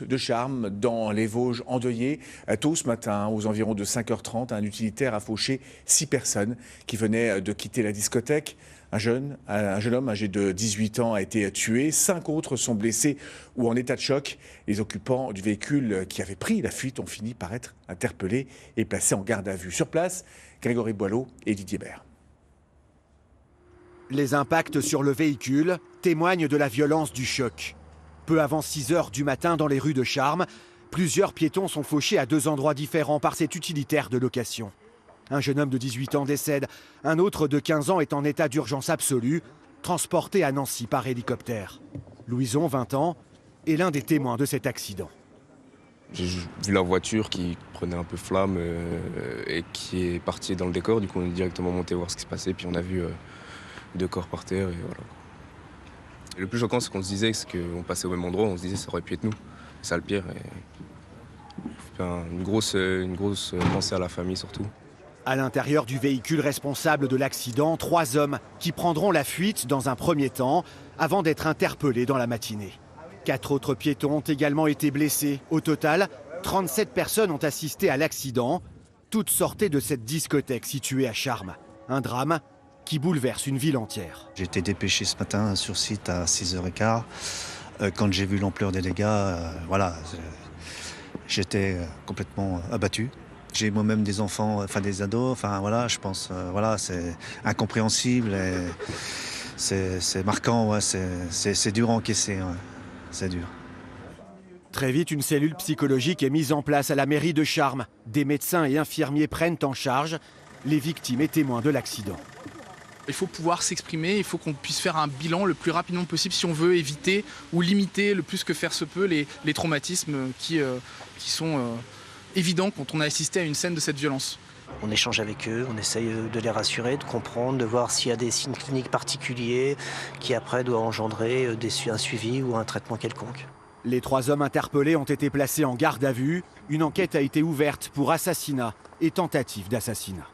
De Charmes, dans les Vosges endeuillées. Tôt ce matin, aux environs de 5h30, un utilitaire a fauché 6 personnes qui venaient de quitter la discothèque. Un jeune homme âgé de 18 ans a été tué. 5 autres sont blessés ou en état de choc. Les occupants du véhicule qui avaient pris la fuite ont fini par être interpellés et placés en garde à vue. Sur place, Grégory Boileau et Didier Bert. Les impacts sur le véhicule témoignent de la violence du choc. Peu avant 6 h du matin, dans les rues de Charmes, plusieurs piétons sont fauchés à 2 endroits différents par cet utilitaire de location. Un jeune homme de 18 ans décède, un autre de 15 ans est en état d'urgence absolue, transporté à Nancy par hélicoptère. Louison, 20 ans, est l'un des témoins de cet accident. J'ai vu la voiture qui prenait un peu flamme et qui est partie dans le décor. Du coup, on est directement monté voir ce qui se passait, puis on a vu 2 corps par terre et voilà. Et le plus choquant, c'est qu'on se disait qu'on passait au même endroit, on se disait que ça aurait pu être nous. C'est ça le pire. Et une grosse pensée à la famille surtout. À l'intérieur du véhicule responsable de l'accident, 3 hommes qui prendront la fuite dans un premier temps avant d'être interpellés dans la matinée. 4 autres piétons ont également été blessés. Au total, 37 personnes ont assisté à l'accident. Toutes sortaient de cette discothèque située à Charmes. Un drame qui bouleverse une ville entière. J'ai été dépêché ce matin sur site à 6h15. Quand j'ai vu l'ampleur des dégâts, j'étais complètement abattu. J'ai moi-même des enfants, des ados, je pense, c'est incompréhensible et c'est marquant, ouais, c'est dur à encaisser, ouais. C'est dur. Très vite, une cellule psychologique est mise en place à la mairie de Charmes. Des médecins et infirmiers prennent en charge les victimes et témoins de l'accident. Il faut pouvoir s'exprimer, il faut qu'on puisse faire un bilan le plus rapidement possible si on veut éviter ou limiter le plus que faire se peut les traumatismes qui sont évidents quand on a assisté à une scène de cette violence. On échange avec eux, on essaye de les rassurer, de comprendre, de voir s'il y a des signes cliniques particuliers qui après doivent engendrer un suivi ou un traitement quelconque. Les 3 hommes interpellés ont été placés en garde à vue. Une enquête a été ouverte pour assassinat et tentative d'assassinat.